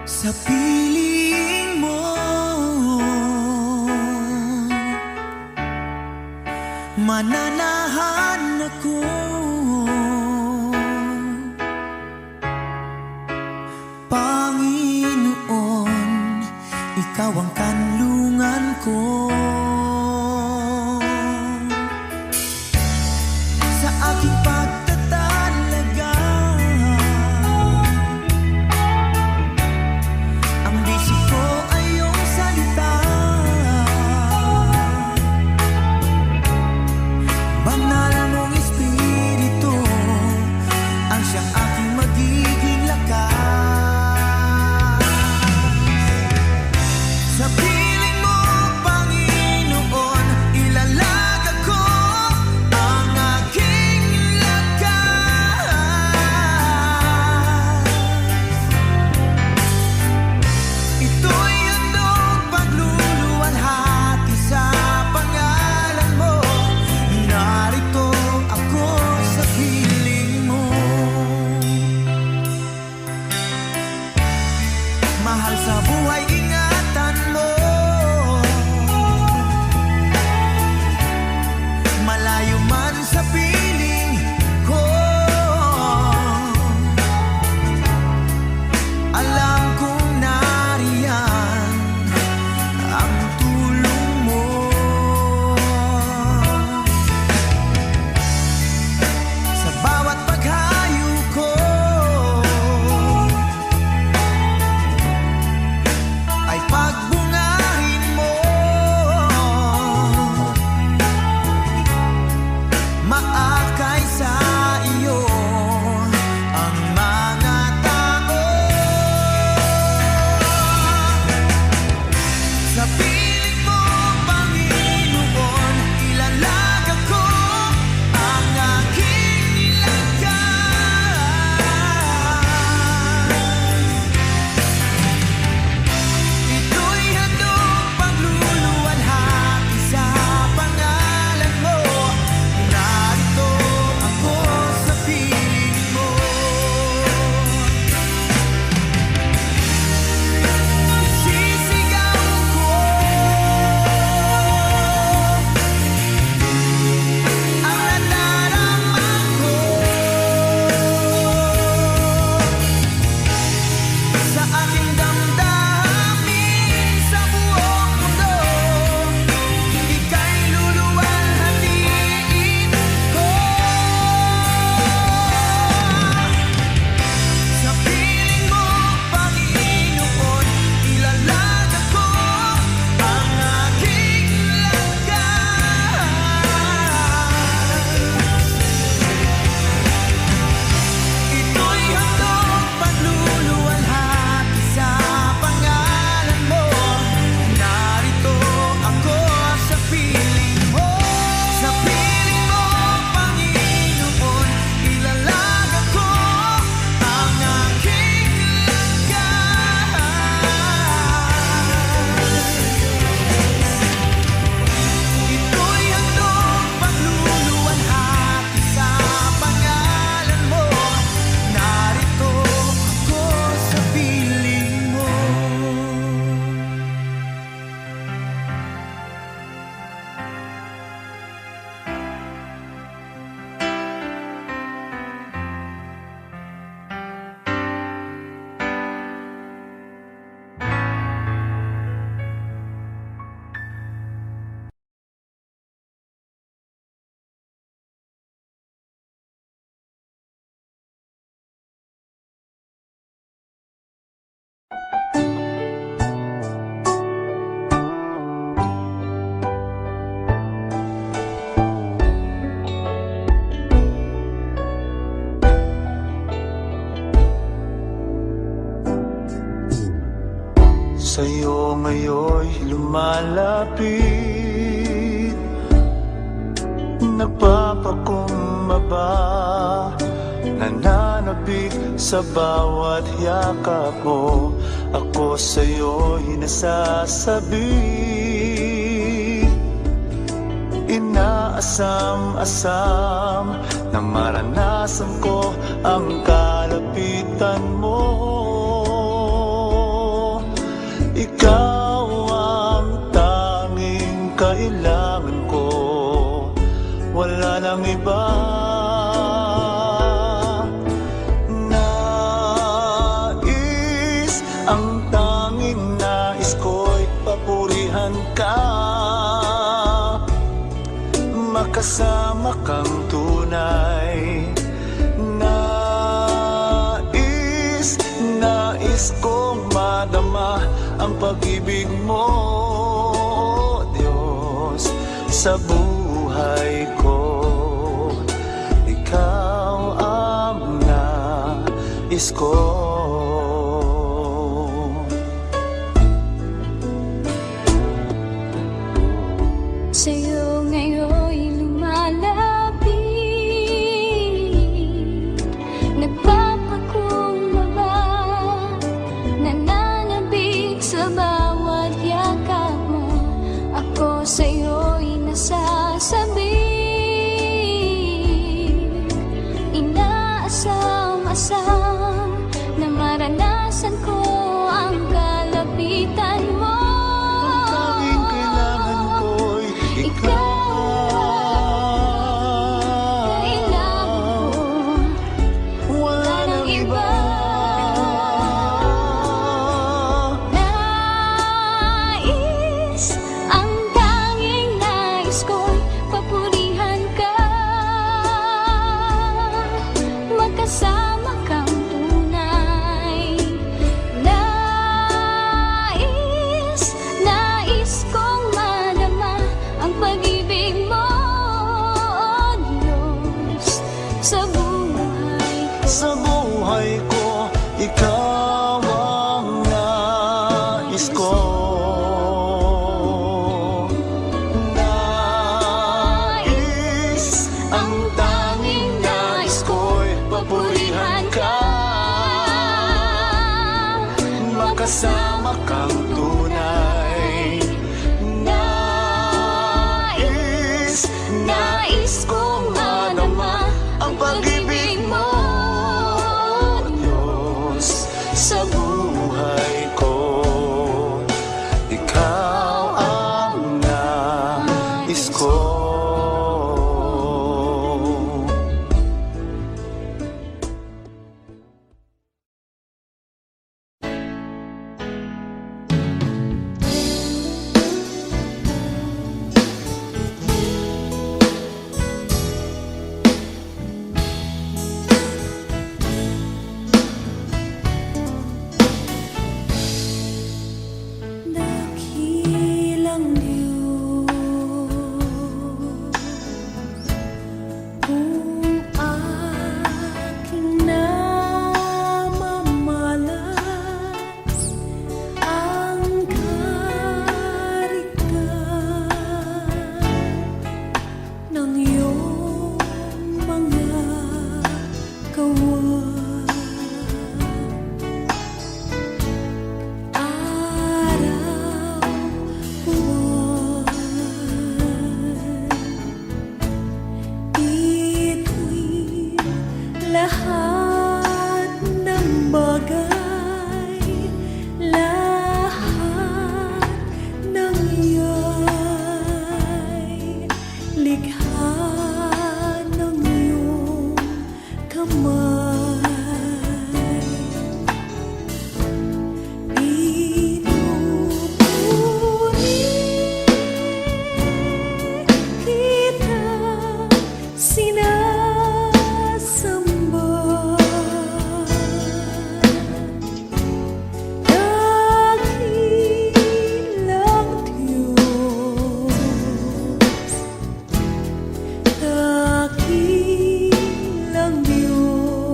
Sa piling mo, mananahan ako. Panginoon, ikaw ang kanlungan ko. Sa aking pagtatalaga, ang bisi ko ay iyong salita. Banal mong espiritu ang siyang aking magiging lakas. Sa piling mo, Panginoon, ilalaga ko ang aking lakas. Ito'y handog pagluluwalhati sa pangalan mo. Narito ako sa piling mo. Mahal sa buhay, ingatan mo. Malayo man sa piling ko, alam kong nariyan ang tulong mo. Sa bawat paghayo ko ay pagbungahin mo. Maakay sa iyo ang mga tao. Sa piling mo, Panginoon, ilalaga ko ang aking lakas. Ito'y handog pagluluwalhati sa pangalan mo. Narito ako sa piling mo. Sisigaw ko ang nadarama ko. Sa aking damdamin sa buong mundo, ika'y luluwalhatiin ko. Sa piling mo, Panginoon, ilalaga ko ang aking lakas. Ito'y handog pagluluwalhati sa pangalan mo. Narito ako sa piling mo. Sa piling mo, Panginoon, ilalaga ko ang aking lakas. Ito'y handog pagluluwalhati sa pangalan mo. Narito ako sa piling mo. Sa'yo ngayon'y lumalapit, nagpapakumbaba, nananabik sa bawat yakap mo. Ako sa'yo'y nasasabi, inaasam-asam na maranasan ko ang kalapitan mo. ikaw ang tanging kailangan ko, wala nang iba. Ang tanging nais ko'y papurihan ka, makasama kang tunay. Nais kong madama ang pag-ibig mo, Diyos, sa buhay ko. Ikaw ang nais ko. Sa'yo ngayon'y lumalapit, nagpapakumbaba, nananabik sa bawat yakap mo. Ako sa'yo'y nasasabik, inaasam-asam na maranasan ko ang kalapitan mo. Kasama kang tunay. Nais kong madama ang pag-ibig mo, Diyos, sa buhay ko. Sa buhay ko, ikaw ang nais ko. Ang tanging nais ko'y papurihan ka, makasama kang tunay. Nais kong madama ang pag-ibig mo, Diyos, sa buhay ko. Ikaw ang nais ko. Dakilang Diyos, kung aking namamalas ang karikan ng iyong mga gawa. Lahat ng bagay, lahat ng iyay likha ng iyong kamay. Pinupuri kita, Dakilang Diyos,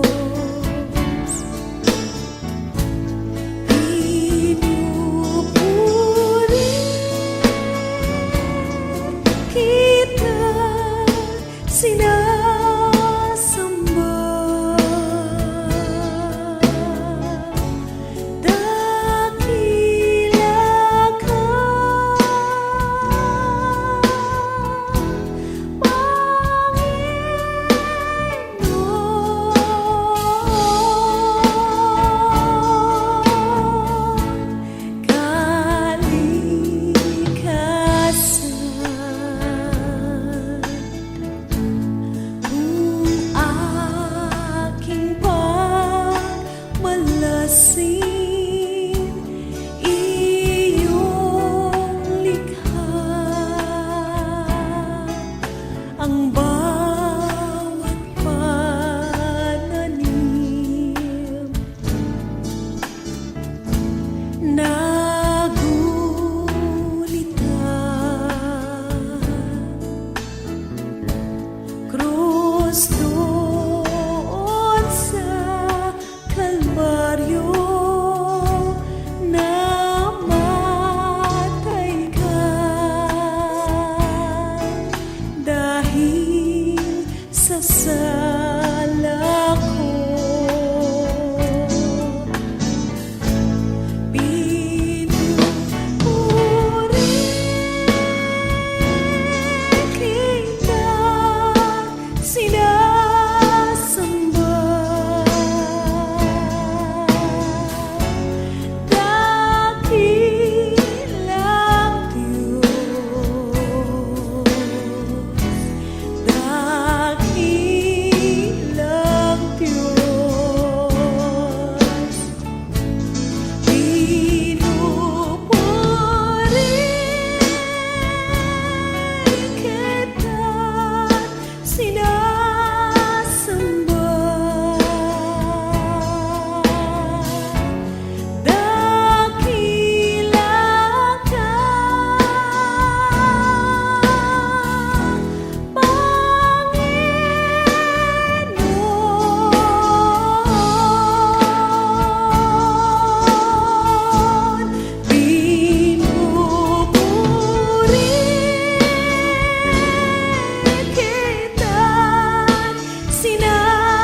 sala ko. Pinupuri kita, sinasamba. Dakilang Diyos, dakilang Diyos. Pinupuri kita, sinasamba. Dakila ka, Panginoon. Pinupuri kita, sinasamba.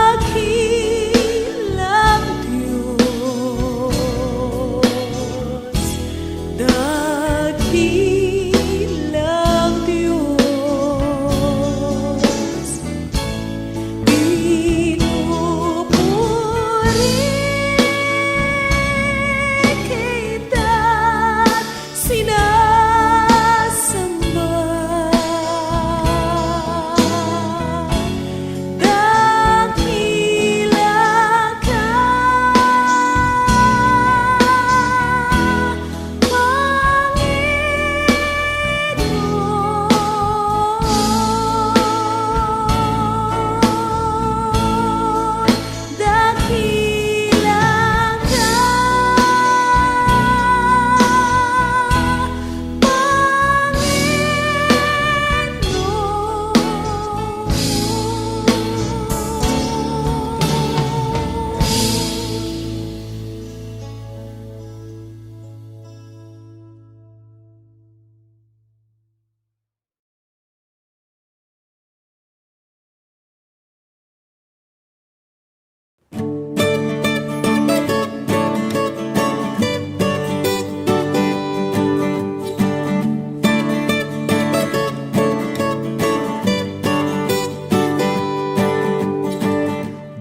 Dakilang Diyos, dakilang Diyos. Pinupuri kita, sinasamba. Dakila ka, Panginoon. Dakila ka,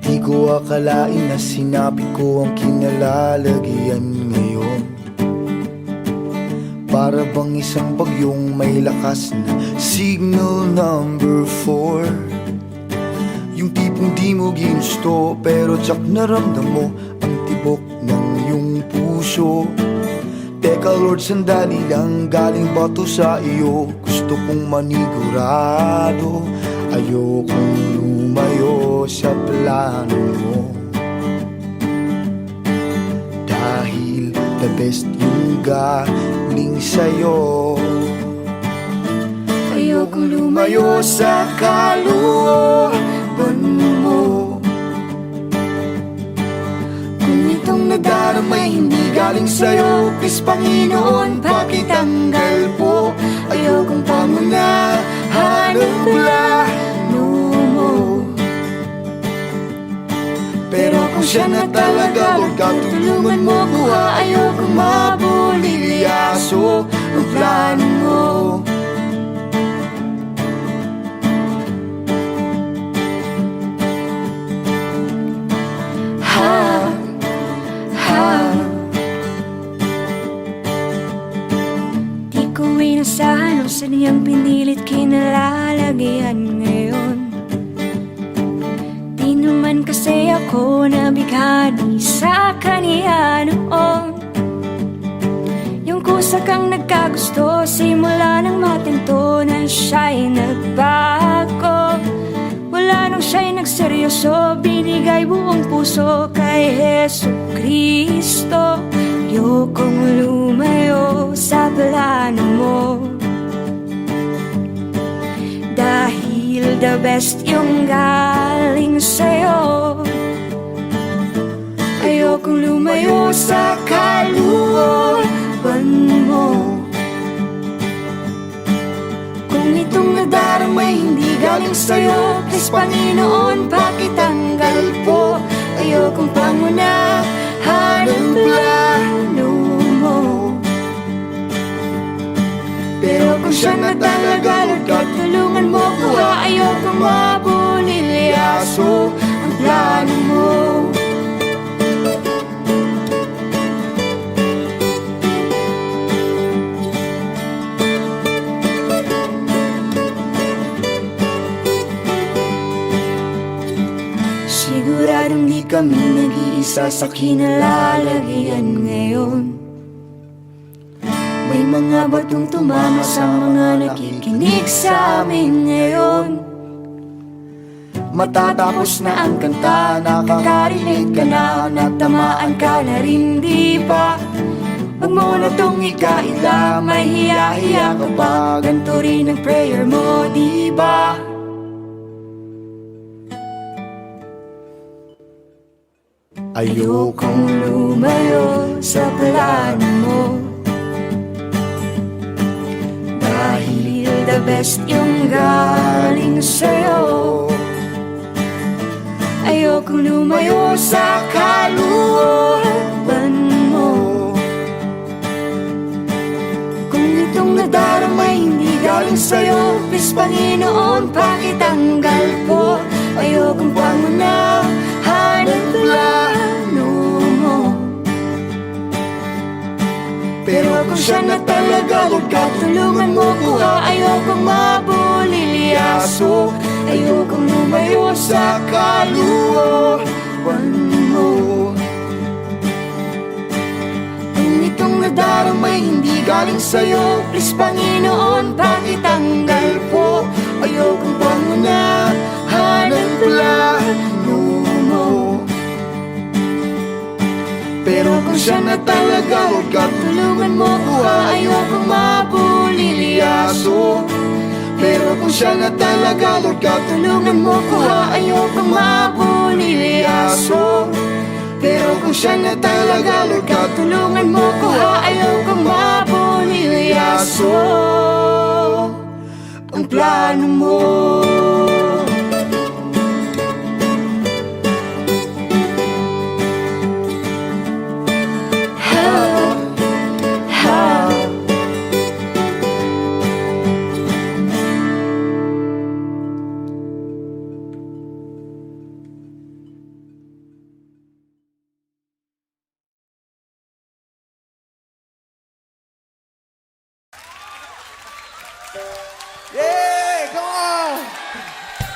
Di ko akalain na sinabi ko ang kinalalagyan ngayon. Para bang isang bagyong may lakas na signal number 4. Yung tipong di mo ginusto pero tsak naramdam mo ang tibok ng iyong puso. Teka Lord, sandali lang, galing ba to sa iyo? Gusto kong manigurado, ayokong lumayo sa plano mo. Dahil the best yung galing sa'yo. Ayokong lumayo sa kalooban mo. Kung itong nadaramay hindi galing sa'yo, please Panginoon, pakitanggal po. Ayokong pangunahan ang plano mo. Pero kung siya na talaga, huwag ka tulungan mo ko ha. Ayokong mabulilyaso ang plano mo. Di ko inasahan o saniyang pinilit kinalalagyan ngayon. Di naman kasi ako nabighani sa kaniya noon. Yung kusa kang nagkagusto, simula nang matinto na siya'y nagbago. Wala nang siya'y nagseryoso, binigay buong puso kay Hesus Kristo. Ayokong lumayo sa plano mo, dahil the best yung galing sa'yo. Ayokong lumayo sa kalooban mo. galing sa'yo. Please Panginoon, pakitanggal po. Ayokong pangunahan ang plano mo. Pero kung siya na talaga, Lord God, tulungan mo ko ha. Ayokong mabulilyaso ang plano mo. Siguradong di kami nag-iisa sa kinalalagyan ngayon. May mga batong tumama sa mga nakikinig sa amin ngayon. Matatapos na ang kanta, Nakakarinig ka na, natamaan ka na rin, di ba? Wag mo na tong ikaila, may hiya-hiya ka pa. Ganito rin ang prayer mo, di ba? Ayokong lumayo sa plano mo, dahil the best yung galing sa'yo. Ayokong lumayo sa kalooban mo. Kung itong nadarama hindi galing sa'yo, please Panginoon, pakitanggal po. Ayokong pangunahan ang plano mo. Pero kung siya na talaga, Lord God, tulungan mo ko ha. Ayokong mabulilyaso, ayokong lumayo sa kalooban mo. Kung itong nadarama hindi galing sa'yo, please Panginoon, pakitanggal po. Ayokong pangunahan ang plano mo. Pero kung siya na talaga, Lord God, tulungan mo ko ha. Ayokong mabulilyaso. Pero kung siya na talaga, Lord God, tulungan mo ko ha. Ayokong mabulilyaso. Pero kung siya na talaga, Lord God, tulungan mo ko ha. Ayokong mabulilyaso ang plano mo. Yay! Come on!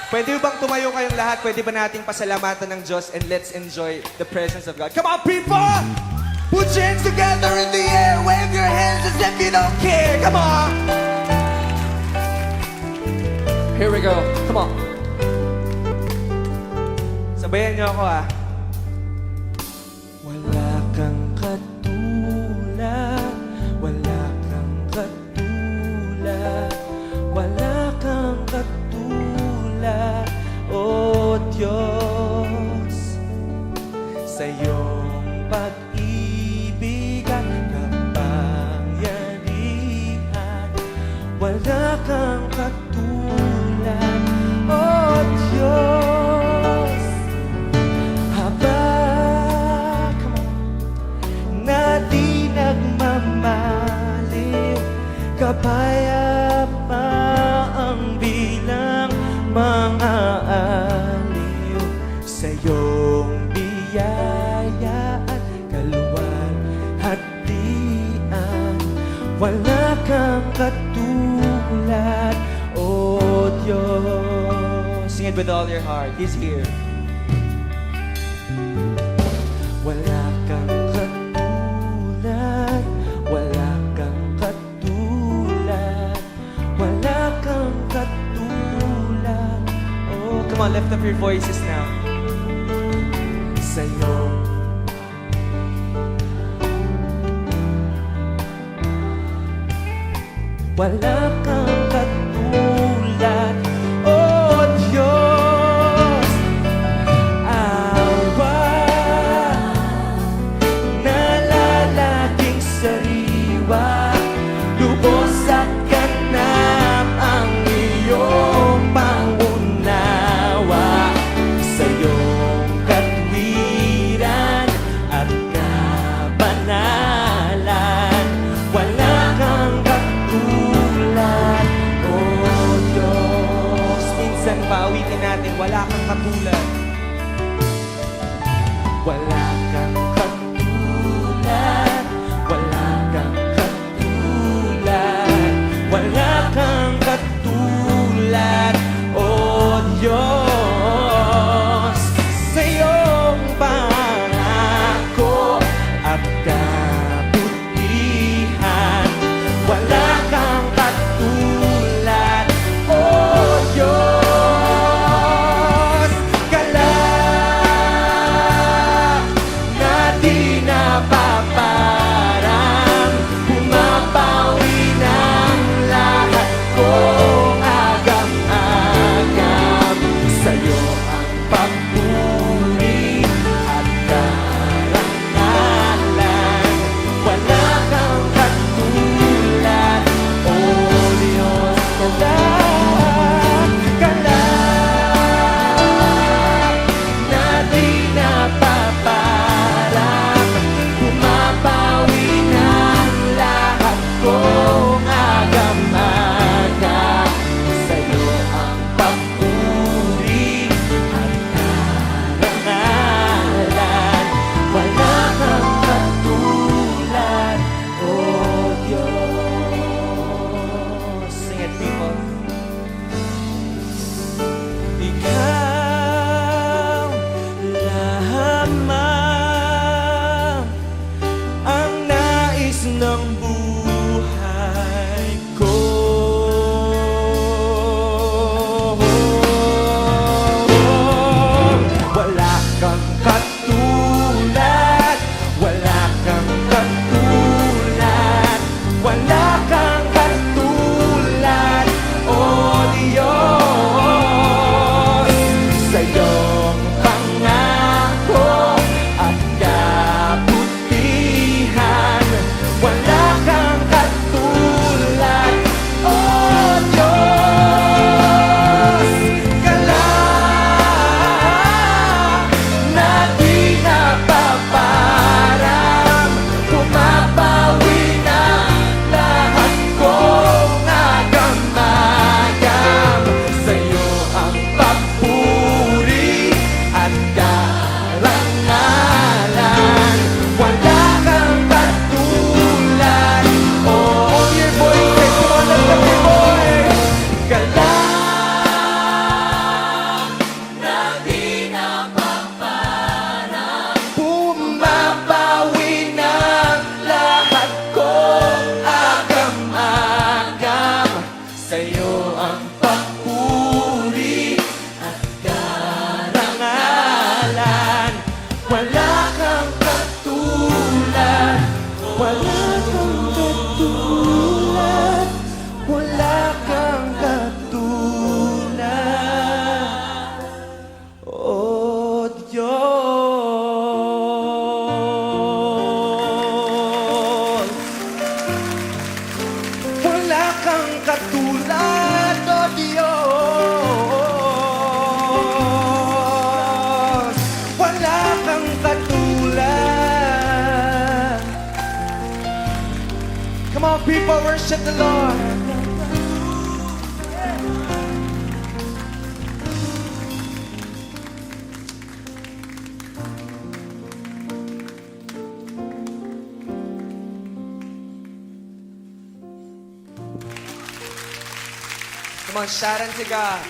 Pwede bang tumayo kayong lahat? Pwede ba nating pasalamatan ng Diyos and let's enjoy the presence of God? Come on, people! Put your hands together in the air. Wave your hands as if you don't care. Come on! Here we go. Come on. Sabayan niyo ako, ah. Wala kang katulad. Wala kang katulad. Wala kang katulad, O Diyos. Sa iyong pag-ibig at kapangyarihan, wala kang katulad, O Diyos. Habang na di nagmamaliw, kapayapa ang bilang mga aliw. Sa iyong biyaya at kaluwalhatian, wala kang katulad, O Diyos. Sing it with all your heart. He's here. Wala kang katulad, wala kang katulad, wala kang katulad. Oh, come on, lift up your voices now. Sa'yo. Wala kang katulad, O Diyos. Awa na lalaging sariwa, lubos at ganap ang iyong pangunawa. katulad. Wala kang katulad, wala kang katulad, wala kang katulad, oh Diyos. Sa iyong pangako at kabutihan, wala kang katulad, oh Diyos. Kalak na di napaparang, pumapawi ng lahat kong agam-agam. Sa'yo ang papuri at karangalan, wala kang katulad, oh Diyos. Kalak na di napaparang, pumapawi ng lahat kong agam-agam. Sa'yo ang papuri at karangalan, wala kang katulad, oh Diyos. Sing it, people. Ikaw lamang ang nais ng buhay ko. Wala kang katulad, wala kang katulad, wala kang katulad, oh Diyos. Sa iyong pangako at kabutihan, wala kang katulad, oh Diyos. Kalak na di napaparang, pumapawi ng lahat kong agam-agam. Sa'yo ang papuri at karangalan, wala kang katulad, oh your voice, come on, let's lift your voice. Kalak na di napaparang, pumapawi ng lahat kong agam-agam. Sa'yo ang papuri at karangalan, wala kang katulad, wala kang katulad, wala kang katulad, oh Diyos. Wala kang katulad, oh Diyos. Wala kang katulad. Come on, people, worship the Lord. Come on, shout unto God.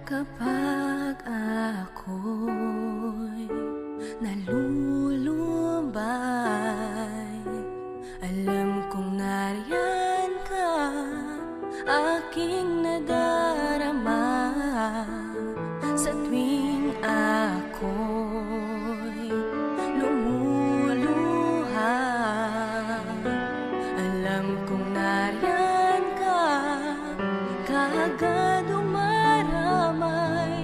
Kapag ako'y nalulumbay, alam kong nariyan ka, aking nadarama. Sa tuwing ako'y lumuluha, alam kong nariyan ka, kaagad umaramay.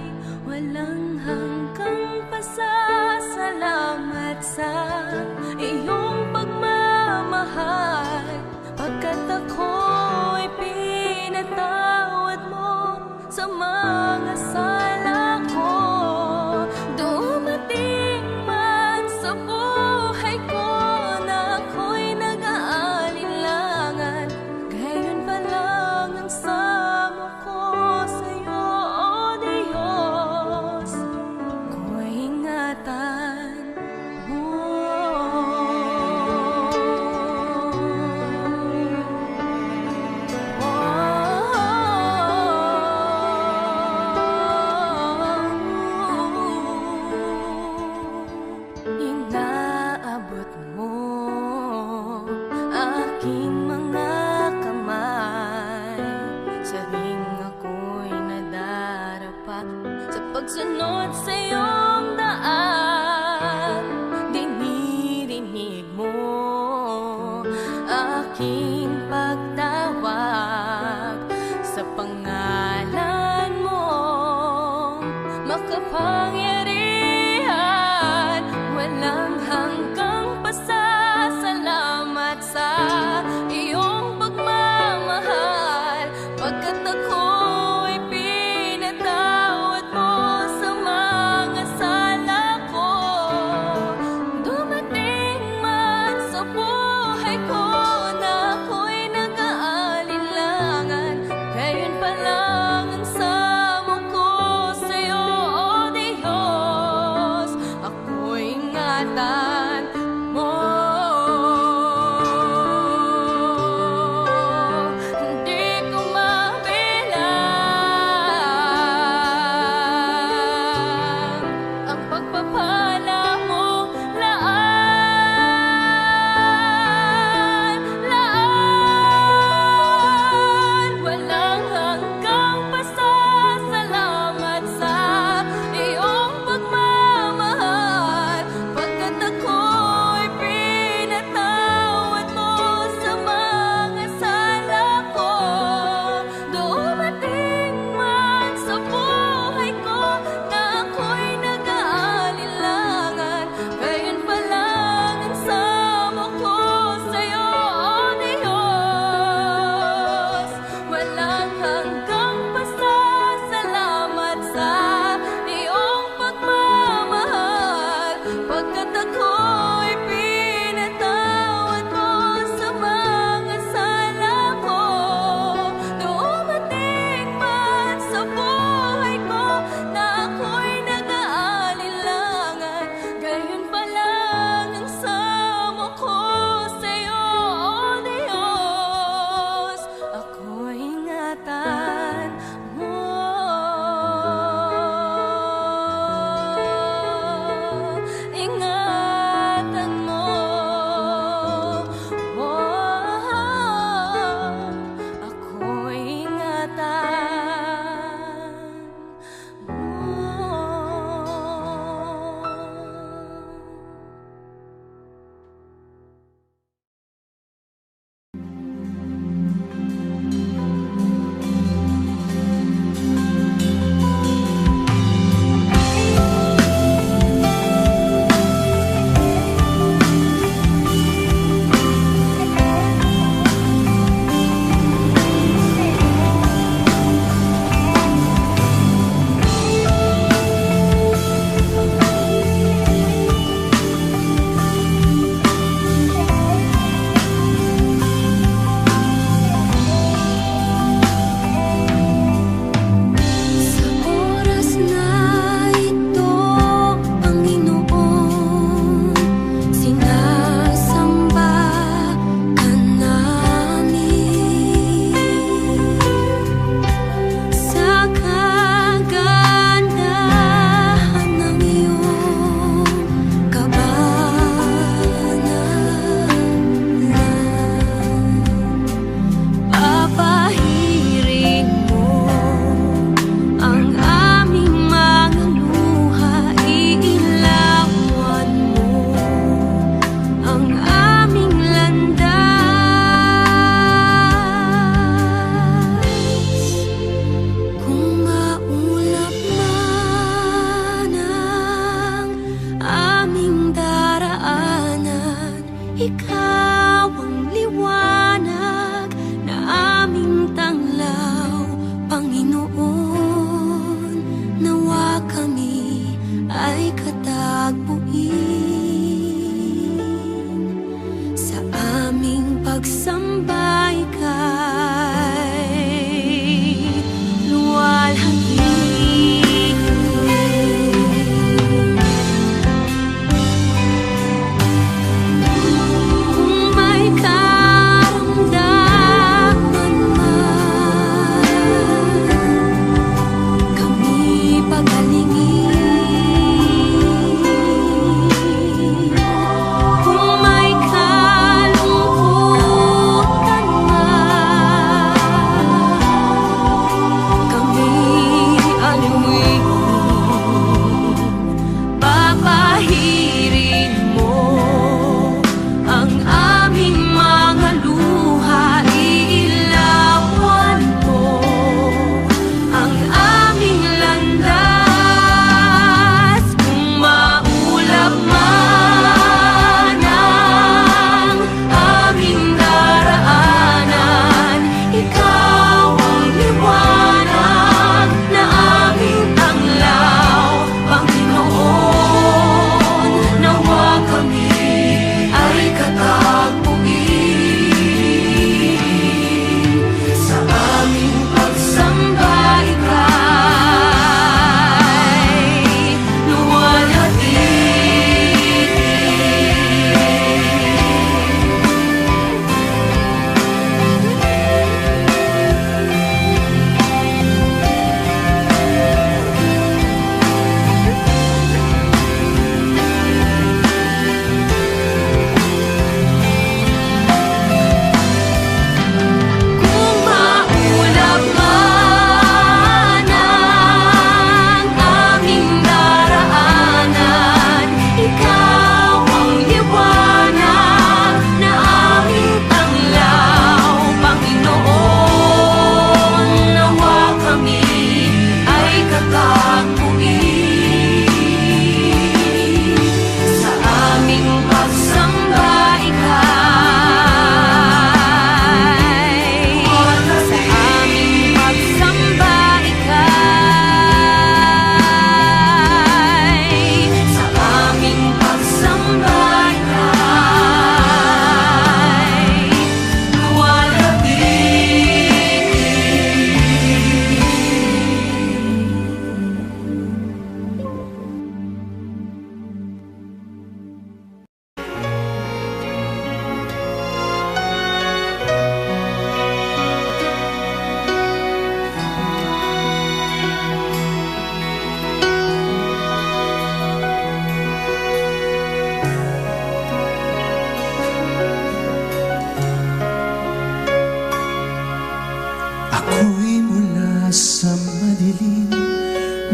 Ako'y mula sa madilim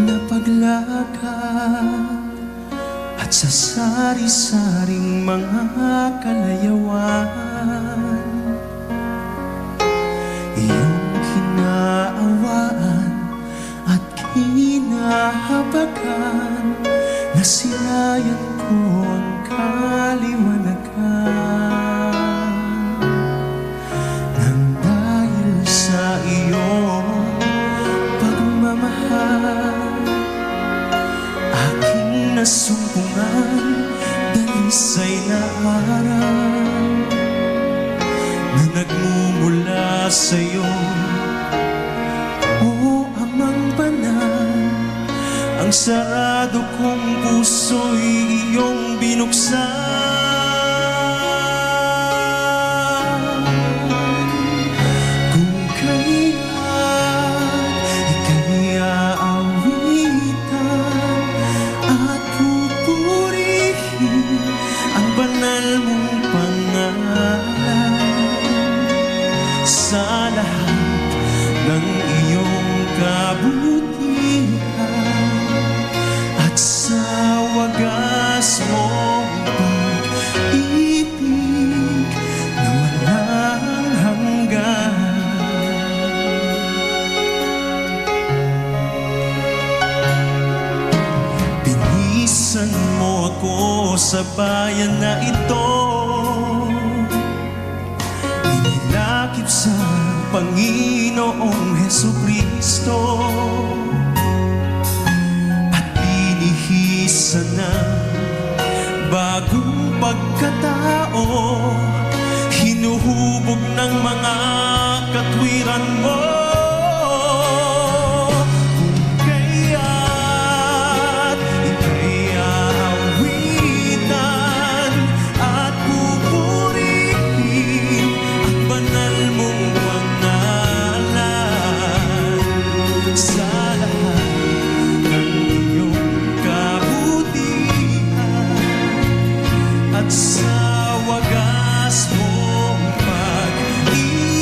na paglakad at sa sari-saring mga kalayawan, iyong hinaawaan at kinahabagan, nasilayan ko ang kaliwanagan. Nang dahil sa iyong pagmamahal, aking nasumpungan dalisay na araw na nagmumula sa'yo, o Amang Banal. Ang sarado kong puso'y iyong binuksan. Kung kaya't ika'y aawitan at pupurihin ang banal mong pangalan, sa lahat ng iyong kabutihan at sa wagas mong pag-ibig na walang hanggan. Binisan mo ako sa bayan na ito, inilakip sa Panginoong Hesukristo, at binihisan ng bagong pagkatao, hinuhubog ng mga katwiran mo. Kung kaya't ika'y aawitan at pupurihin ang banal mong pangalan, sa lahat ng iyong kabutihan at sa wagas mong pag-ibig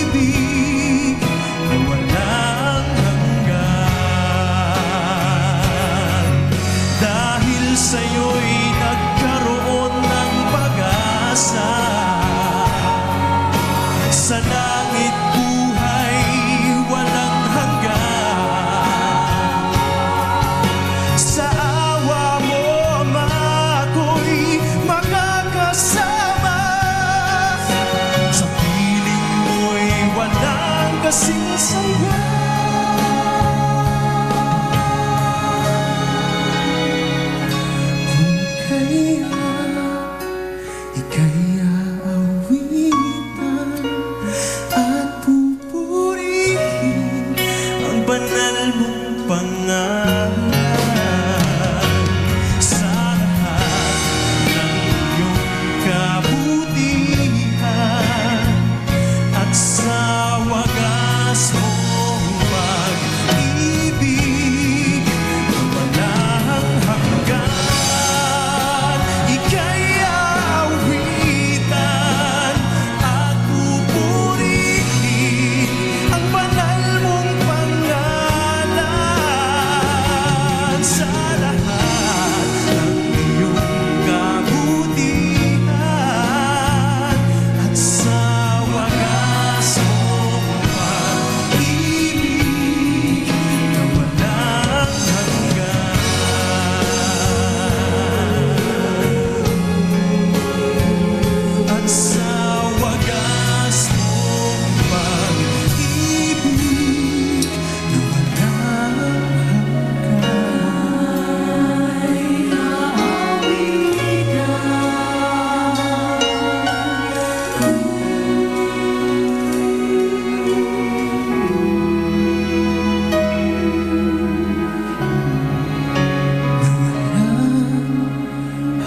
na walang hanggan. Dahil sa'yo'y nagkaroon ng pag-asa, sa langit buhay walang hanggan. Sa awa mo, Ama, ako'y makakasama, sa piling mo'y walang kasing saya. Kung kaya't ika'y aawitan at pupurihin ang banal mong pangalan, sa lahat ng iyong kabutihan at sa wagas mong pag-ibig na walang hanggan. Ika'y aawitan at pupurihin ang banal mong pangalan, sa lahat ng iyong kabutihan at sa wagas mong pag-ibig na walang hanggan. At sa wagas mong pag-ibig na walang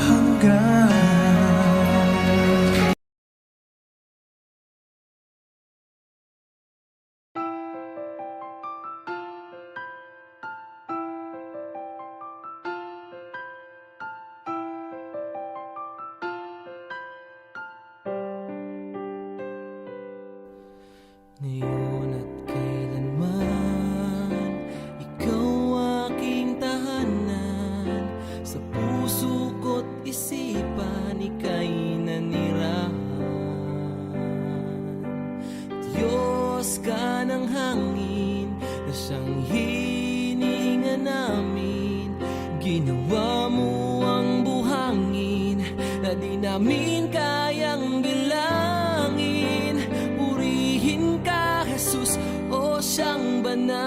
hanggan. Ngayon at kailanman na siyang hinihinga namin. Ginawa mo ang buhangin na di namin kayang bilangin. Purihin ka, Jesus, o siyang banal.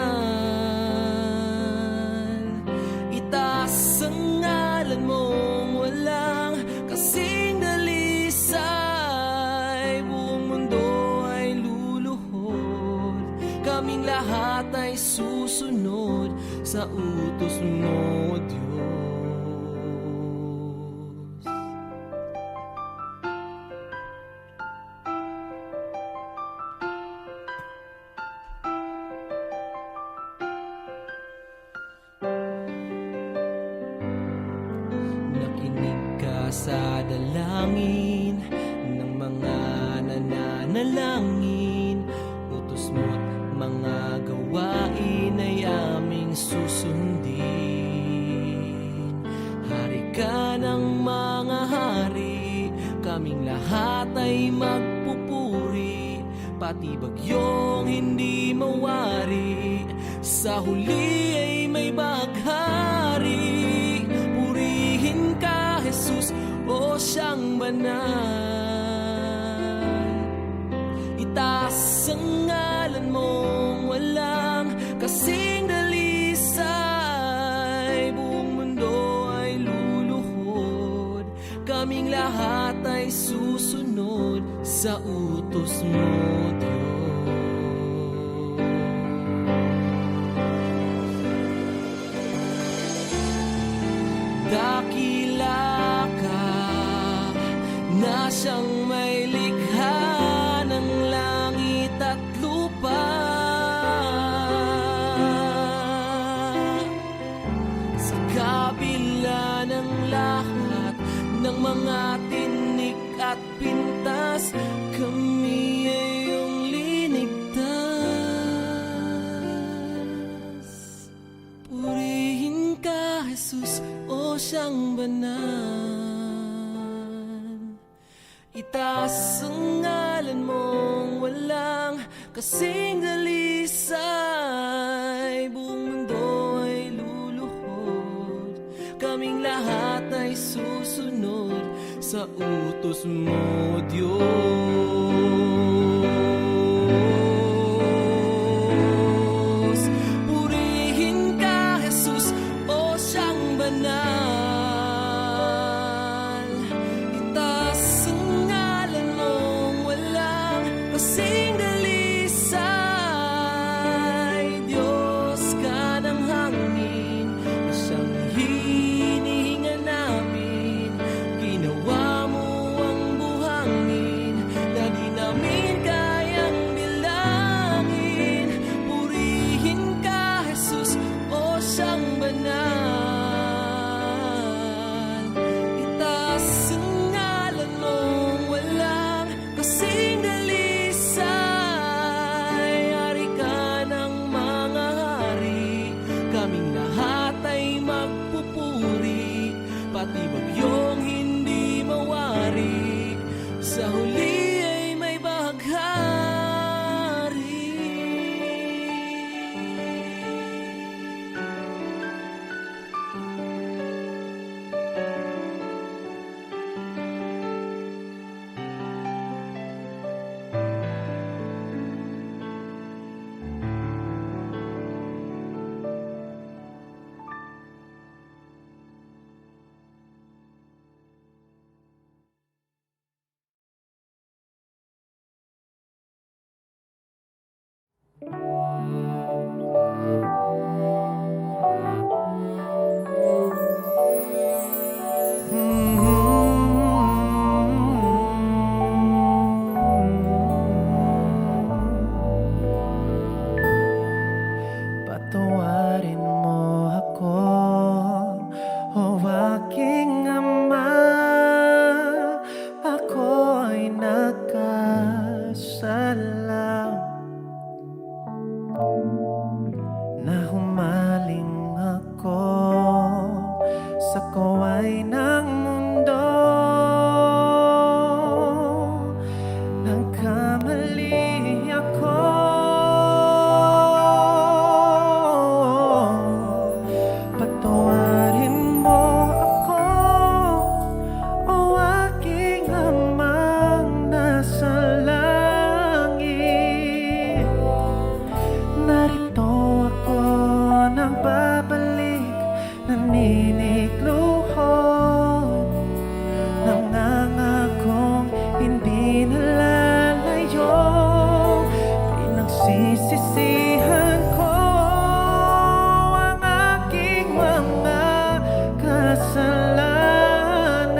Itaas ang ngalan mong walang kasing dalisay. Buong mundo ay luluhod, kaming lahat ay susunod sa utos mo, Diyos. Nakinig ka sa dalangin ng mga nananalangin. Utos mo't mga gawain ay aming susundin. Hari ka ng mga hari, kaming lahat ay magpupuri. Pati bagyong hindi mawari, sa huli ay may baghari. Purihin ka, Jesus, o siyang banal. Itaas ang ngalan mong walang kasing dalisay. Buong mundo ay luluhod, kaming lahat ay susunod sa utos mo, Diyos. Dakila ka na siyang may likha ng langit at lupa. Sa kabila ng lahat ng mga tinik at pintas, kami ay iyong linigtas. Purihin ka, Jesus, o siyang banal. Itaas ang ngalan mong walang kasing dalisay. Buong mundo ay luluhod, kaming lahat ay susunod sa utos mo, Diyos. Purihin ka, Jesus, o siyang banal. Itaas ang ngalan mong walang kasing dalisay. Diyos ka ng hangin na siyang hinihinga namin. Ginawa mo ang buhangin na di namin kayang bilangin. Purihin ka, Jesus, o siyang banal. Itaas ang ngalan mong walang kasing dalisay. Hari ka ng mga hari, kaming lahat ay magpupuri. Pati bagyong hindi mawari, sa huli ay may baghari. Patawarin mo ako, o aking Ama. Ako ay nagkasala na humaling ako sa kaway ng mundo. Nagkamali ako, Pinagsisisihan ko ang aking mga kasalanan.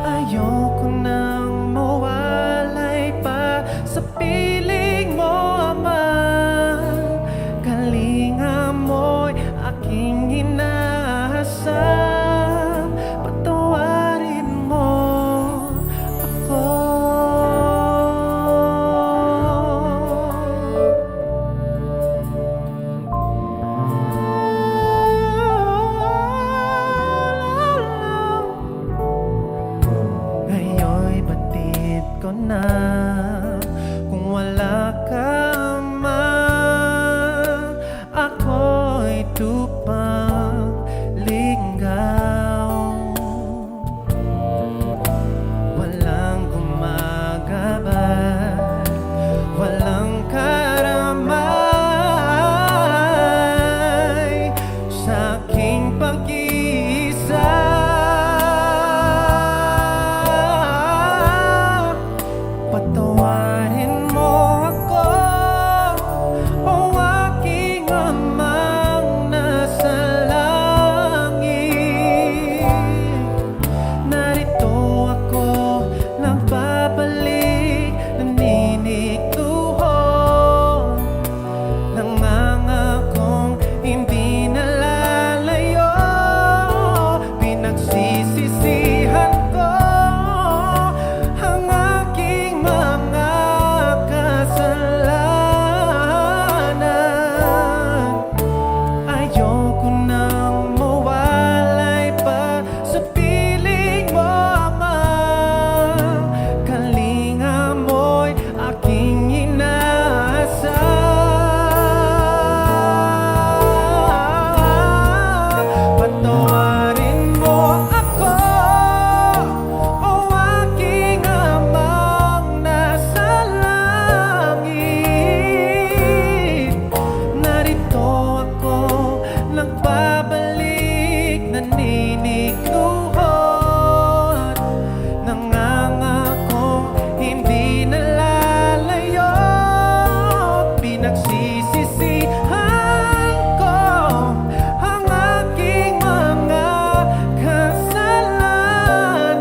Ayoko nang mawalay pa sa piling mo, Ama. Kalinga mo'y aking inaasam. Patawarin mo ako. Ngayon'y batid ko na kung wala ka, Ama. Ako'y tupang ligaw. Walang gumagabay, walang karamay sa aking pag-iisa. Patawarin mo ako, o aking Amang nasa langit. Narito ako, nagbabalik, naninikluho. Nangangakong hindi nalalayo. Pinagsisisihan ko ang aking mga kasalanan. Ayoko nang mawalay pa sa piling mo, Ama. Kalinga mo'y aking inaasam. Patawarin mo ako, o aking Amang nasa langit. Narito ako, nagbabalik, naninikluhod. Nangangakong hindi nalalayo. Pinagsisisihan ko ang aking mga kasalanan.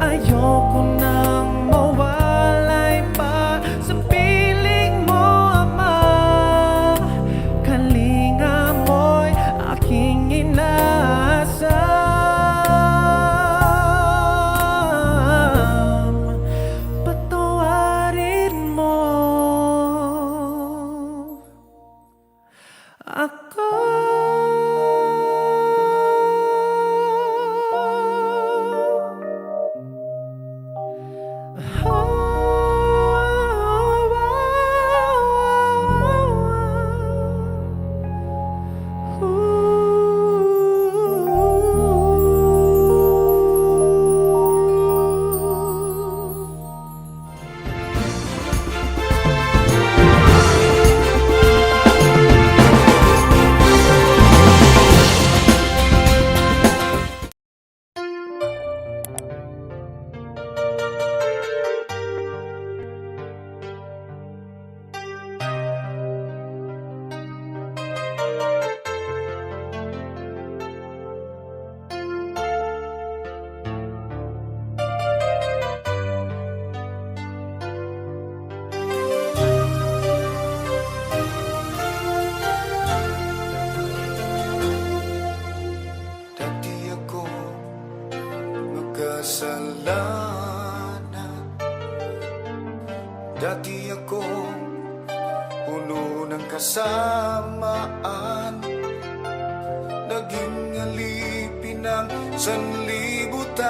Ayoko nang mawalay pa sa piling mo, Ama. Kalinga mo'y aking inaasam. Patawarin mo ako. Dati ako makasalanan. Dati ako puno ng kasamaan. Naging alipin ng sanlibutan.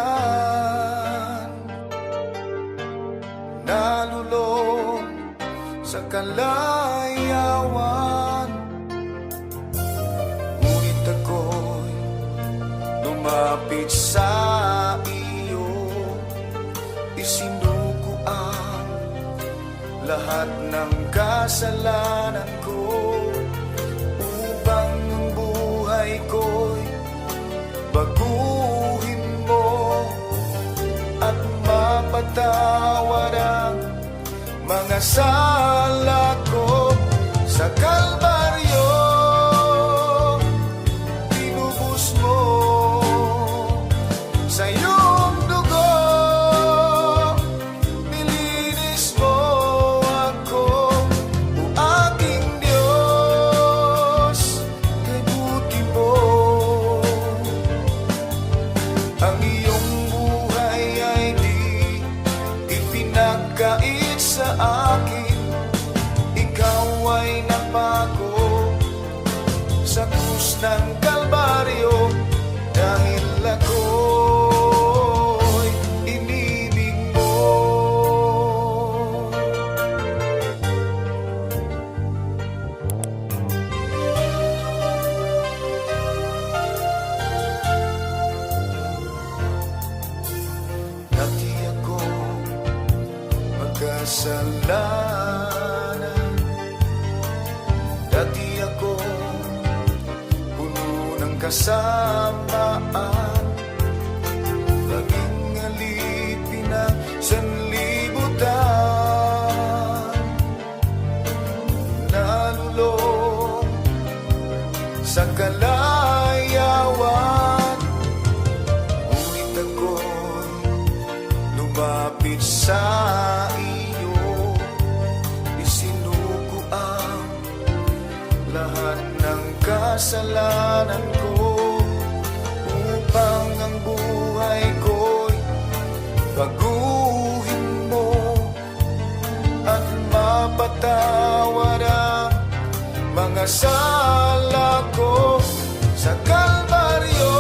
Nalulong sa kalayawan. Ngunit ako'y lumapit sa iyo. Isinuko ang lahat ng kasalanan ko, upang ang buhay ko'y baguhin mo at mapatawad mga sala ko sa Kalbaryo. Tinubos mo sa iyong dugo, nilinis mo ako, o aking Diyos, kay buti mo. Ang iyong buhay ay di ipinagkait sa akin. Ikaw ay napako sa krus ng Kalbaryo, dahil ako'y inibig mo. Dati ako magkasalanan, dati ako puno ng kasamaan, naging alipin ng sanlibutan, nalulong sa kalayawan. Ngunit ako'y lumapit sa iyo, isinuko ang lahat ng kasalanan ko, upang ang buhay ko'y baguhin mo at mapatawad ang mga sala ko sa Kalbaryo.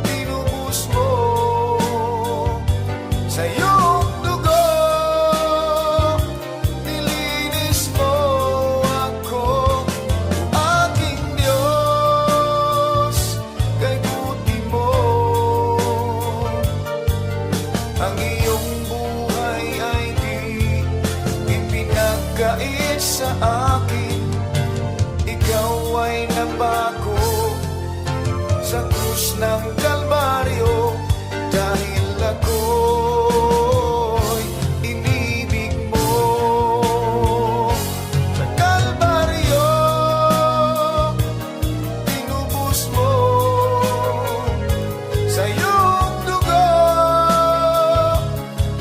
Tinubos mo sa iyong dugo, nilinis mo ako, aking Diyos, kay buti mo. Ang iyong buhay ay di ipinagkait sa akin. Ikaw ay napako sa krus ng Kalbaryo, dahil ako'y inibig mo. Sa Kalbaryo, tinubos mo sa iyong dugo,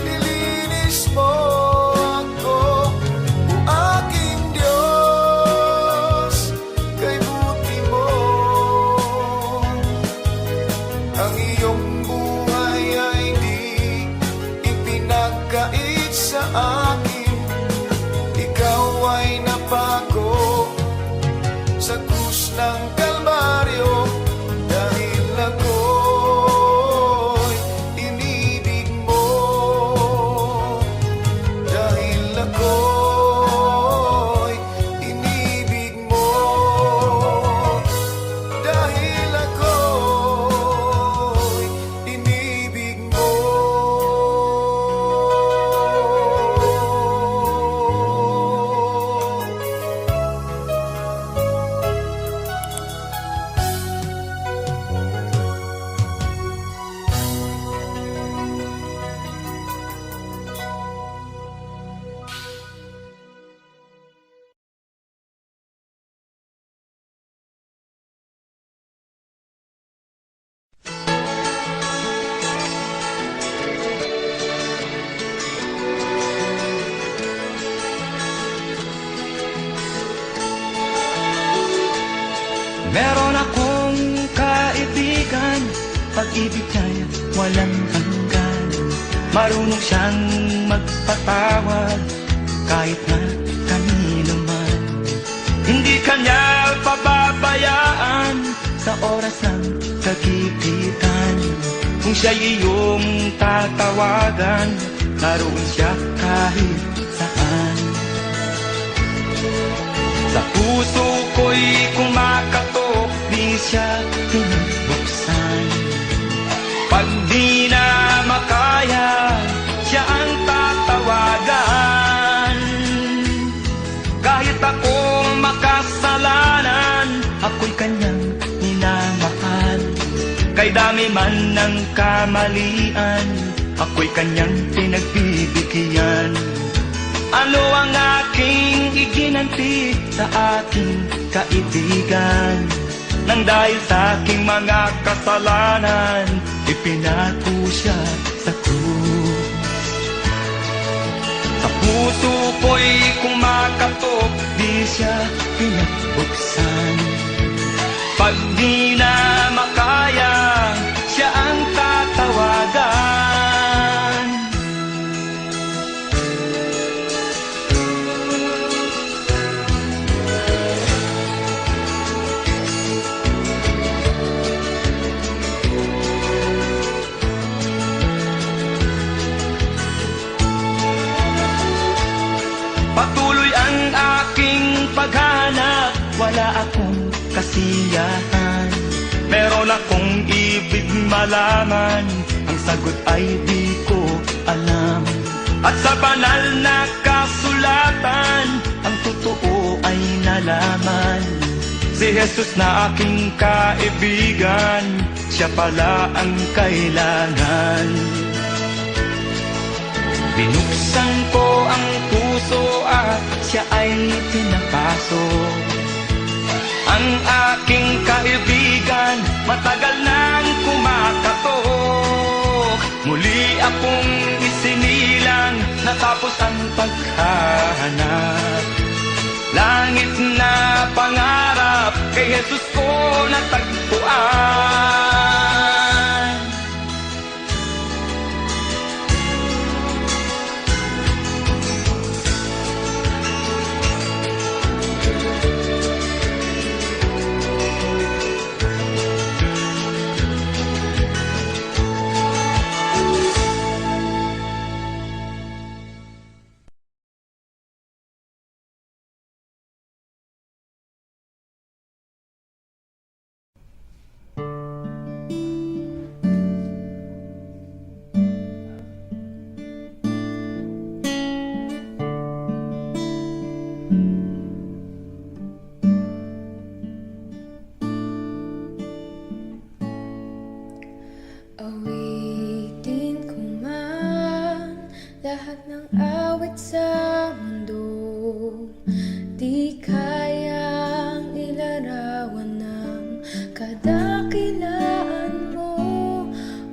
nilinis mo ako, o aking Diyos, kay buti mo. Ang iyong buhay ay di ipinagkait sa akin. Ikaw ay napako sa krus ng Kalbaryo, dahil ako'y inibig mo. Dahil ako'y inibig mo. Dahil ako'y inibig mo. Meron akong kaibigan, pag-ibig niya'y walang hanggan. Marunong siyang magpatawad kahit na kanino man. Hindi kanya pababayaan sa oras ng kagipitan. Kung siya'y iyong tatawagan, naroon siya kahit saan. Sa puso ko'y kumakatok, di siya tinubuksan. Pag di na makaya, siya ang tatawagan. Kahit ako makasalanan, ako'y kanyang minamahal. Kay dami man ng kamalian, ko'y kanyang pinagbibigyan. Ano ang aking iginanti sa aking kaibigan? Nang dahil sa aking mga kasalanan, ipinako siya sa krus. Sa puso ko'y kumakatok, di siya pinagbuksan. Pag di na makaya, siya ang tatawagan. Patuloy ang aking paghanap, wala akong kasiyahan. Meron akong ibig malaman, ang sagot ay di ko alam. At sa banal na kasulatan, ang totoo ay nalaman. Si Jesus na aking kaibigan, siya pala ang kailangan. Binuksan ko ang puso at siya ay pinapasok. Ang aking kaibigan, matagal nang kumakatok. Muli akong isinilang, natapos ang paghahanap. Langit na pangarap, kay Jesus ko natagpuan. Awitin ko man lahat ng awit sa mundo, di kayang ilarawan ng kadakilaan mo.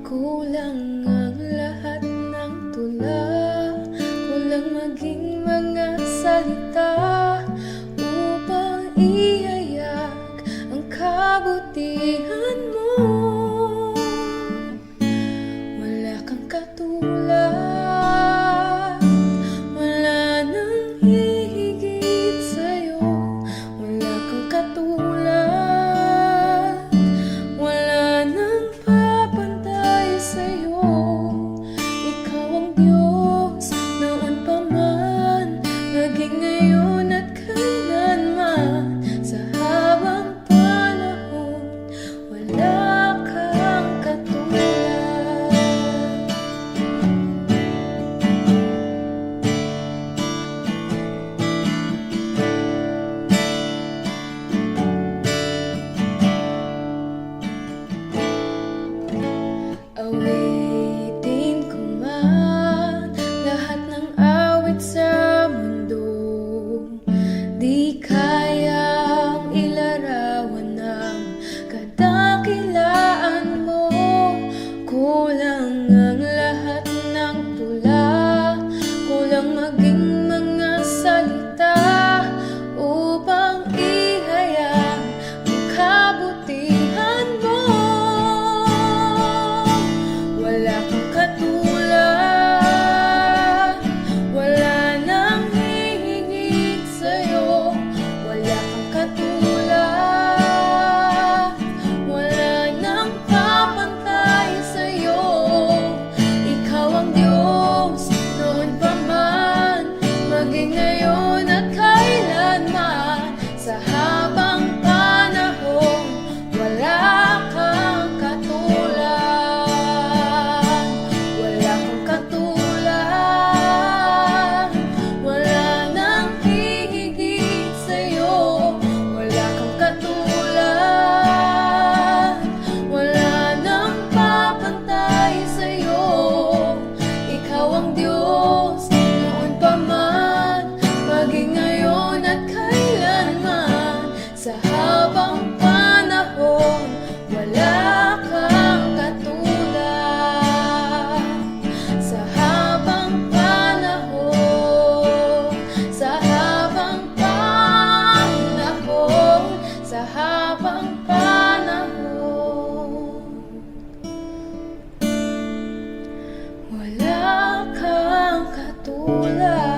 Kulang ang lahat ng tula, kulang maging mga salita upang ihayag ang kabutihan mo. Wala kang katulad, wala Diyos, noon pa man, maging ngayon at kailanman. Sa habang panahon, wala kang katulad. Sa habang panahon, sa habang panahon, sa habang panahon, wala kang katulad.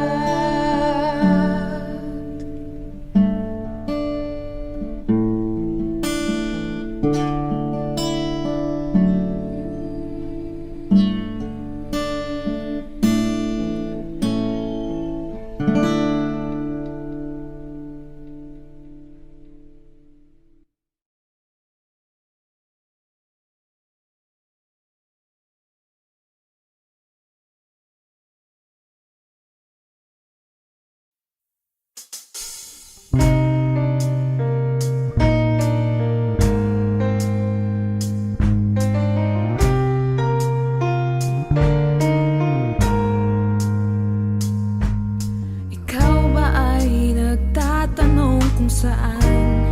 Ikaw ba ay nagtatanong kung saan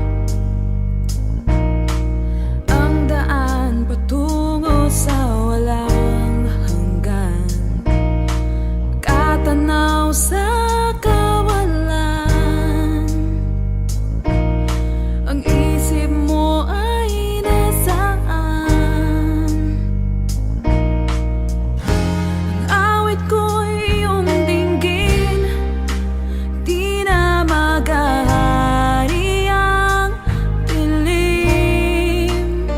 ang daan patungo sa walang hanggan? Katanaw sa kawalan, ang isip mo ay nasaan? Ang awit ko'y iyong dinggin, di na maghahari ang dilim.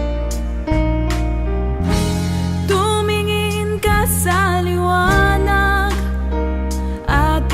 Tumingin ka sa liwanag at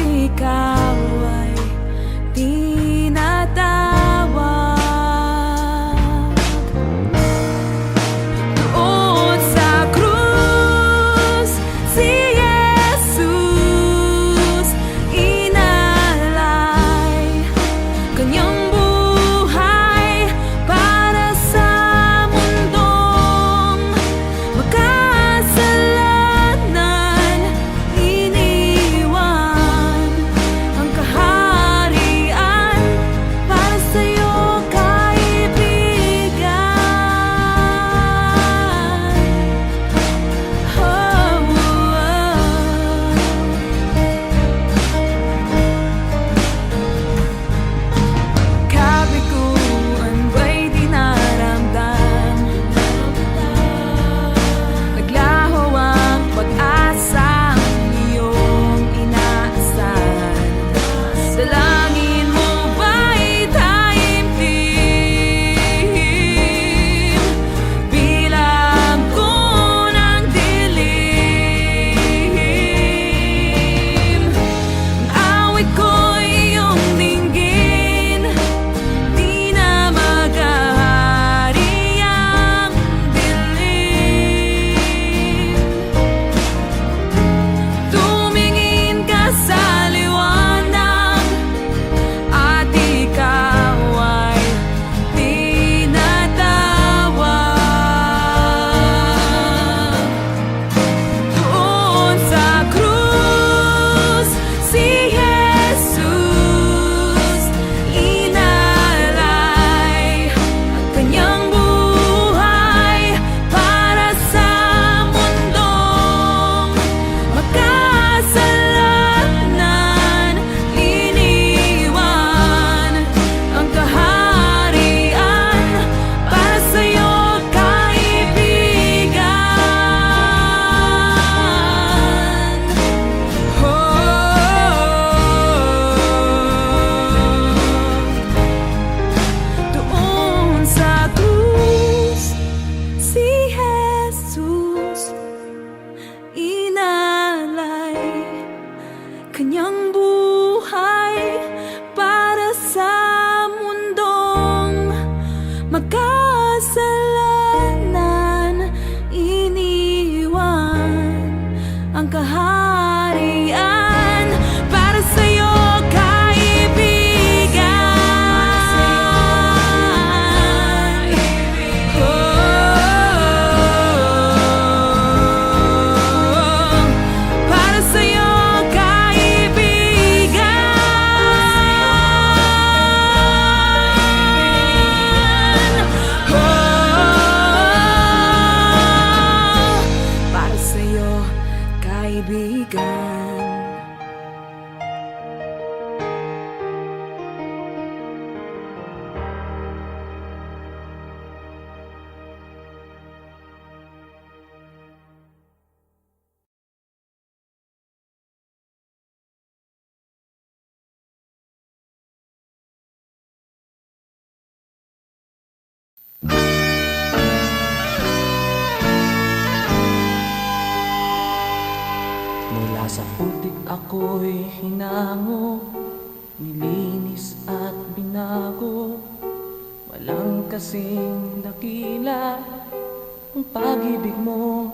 Sa putik ako'y hinango, nilinis at binago. Walang kasing dakila ang pag-ibig mo.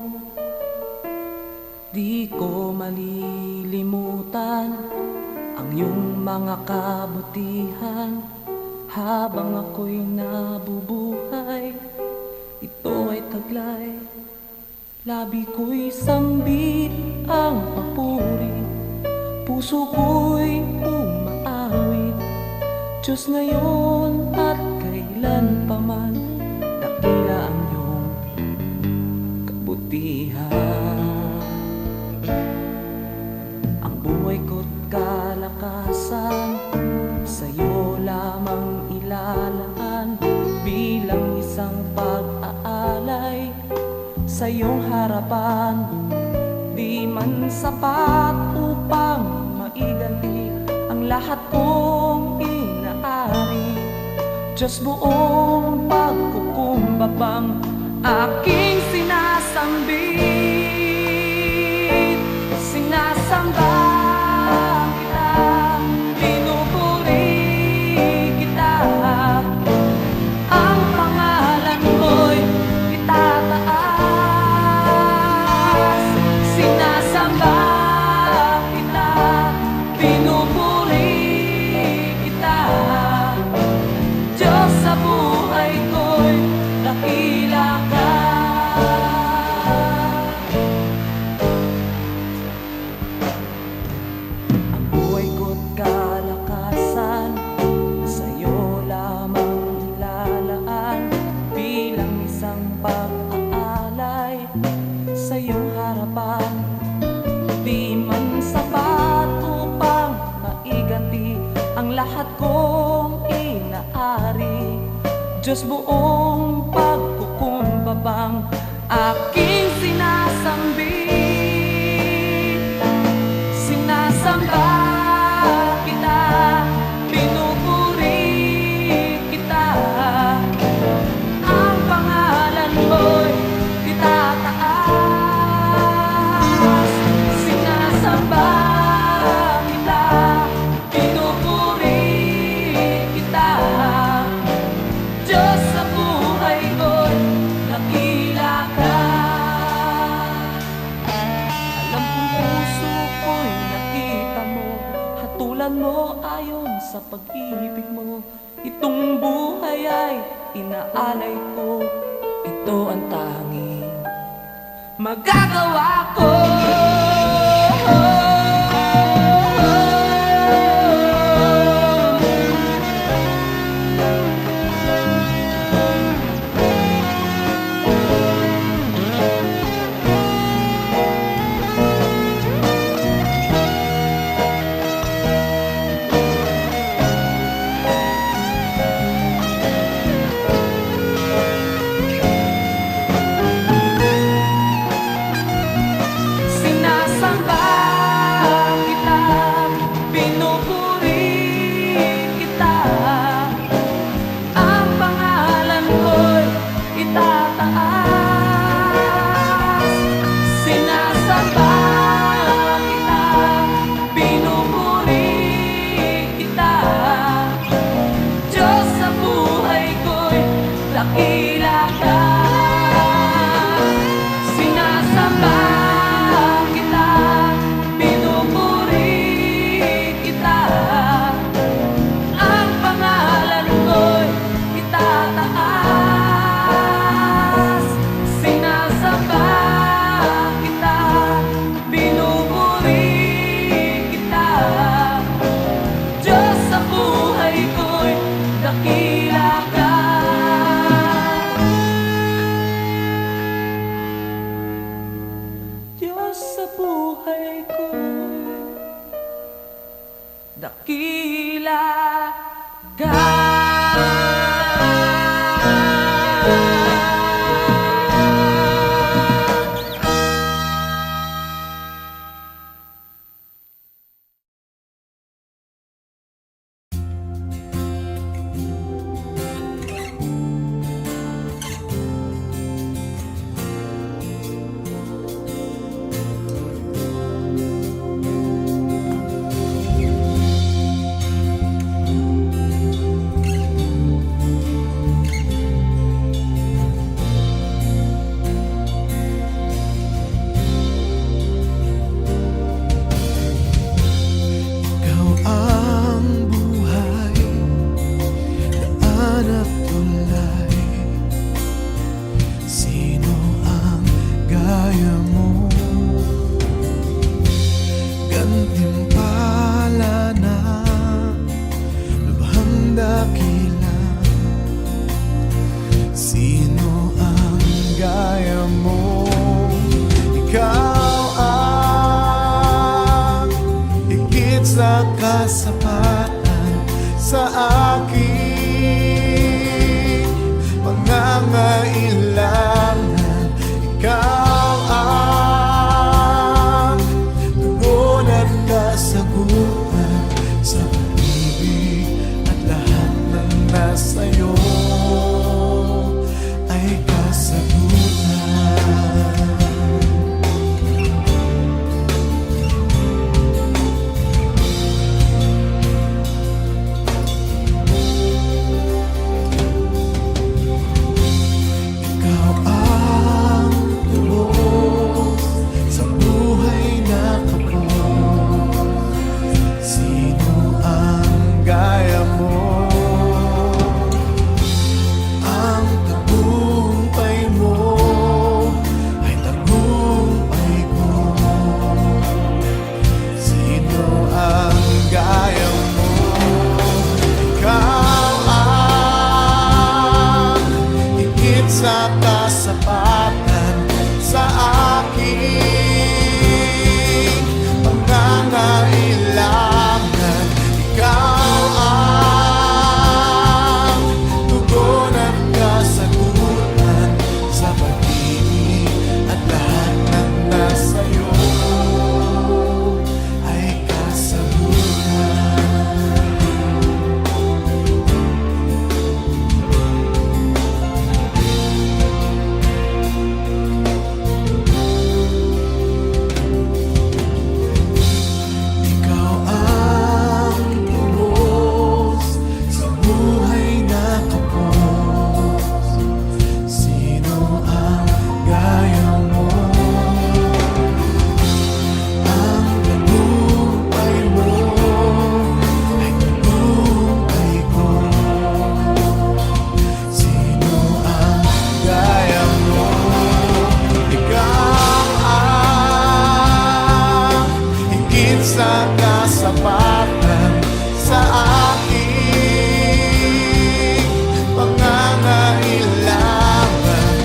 Di ko malilimutan ang iyong mga kabutihan. Habang ako'y nabubuhay, ito ay taglay. Labi ko'y sambit ang papuri, puso ko'y umaawit. Diyos ngayon at kailan pa man, dakila ang iyong kabutihan. Ang buhay ko't kalakasan, sa'yo lamang ilalaan. Bilang isang pag-aalay sa iyong harapan, di man sapat upang maiganti ang lahat kong inaari. Diyos, buong pagkukumbabang aking sinasambit. Sinasamba kita, pinupuri kita. Ang pangalan mo'y itataas. Sinasamba kita, pinupuri kita. Diyos, sa buhay ko'y dakila ka. Ang buhay ko't kalakasan, sa'yo lamang ilalaan. Bilang isang pag-aalay sa iyong harapan, di man sapat upang maiganti ang lahat kong inaari. Diyos, buong pagkukumbabang aking sinasambit. Sinasamba kita, pinupuri kita. Ang pangalan mo'y itataas. Sinasamba kita, pinupuri kita. Diyos, sa buhay ko'y dakila ka. Alam kong puso ko'y nakita mo, hatulan mo ayon sa pag-ibig mo. Itong buhay ay inaalay ko, ito ang tanging magagawa ko. Sinasamba kita, pinupuri kita. Ang pangalan mo'y itataas. Sinasamba kita, pinupuri kita. Diyos, sa buhay ko'y dakila ka. Sinasamba kita, pinupuri kita. Ang pangalan mo'y itataas. Sinasamba kita, pinupuri kita. Diyos, sa buhay ko'y dakila ka. Diyos, sa buhay ko'y dakila ka. kasapatan sa aking pangangailangan. Ikaw ang tugon at kasagutan sa pag-ibig, at lahat ng nasa'yo ay kasagutan. Ikaw ang lubos sa buhay na kapos. Sino ang gaya mo? Ang tagumpay mo ay tagumpay ko. Sino ang gaya mo? Ikaw ang higit sa kasapatan sa aking pangangailangan. Ikaw ang tugon at kasagutan sa pag-ibig, at lahat ng nasa'yo ay kasagutan. Ikaw ang lubos sa buhay na kapos. Sino ang gaya mo? Ang tagumpay mo ay tagumpay ko. Sino ang gaya mo? Ikaw ang higit sa kasapatan sa aking pangangailangan.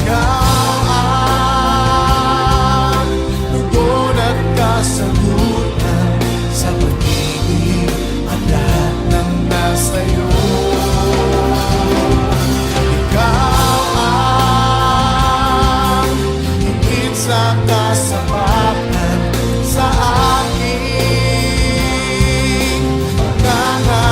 Ikaw ang tugon at kasagutan sa pag-ibig, at lahat ng nasa'yo. Ikaw ang higit sa kasapatan sa aking pangangailangan.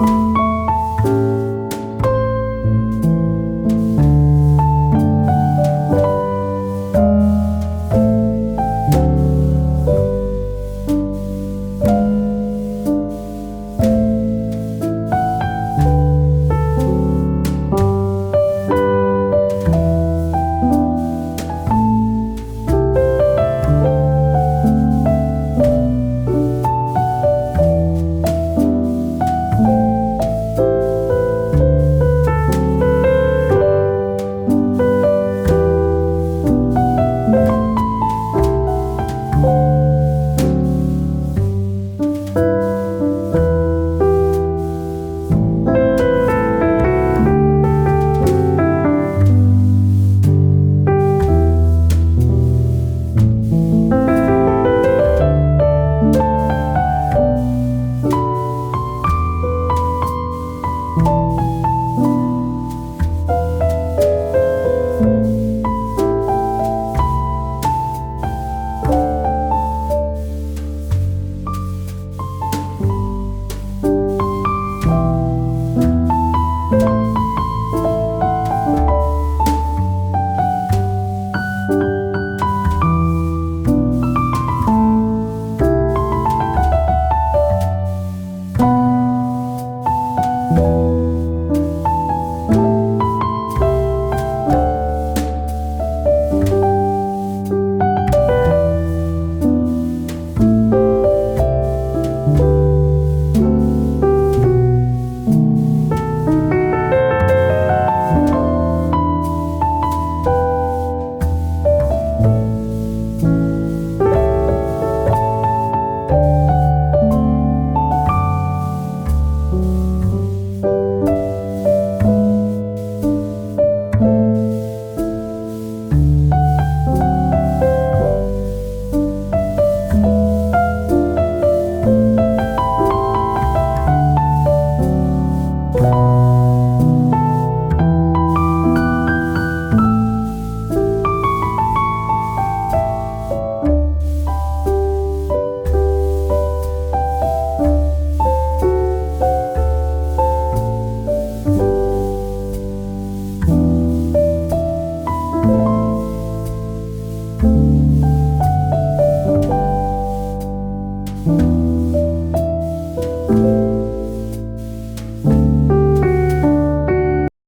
mo.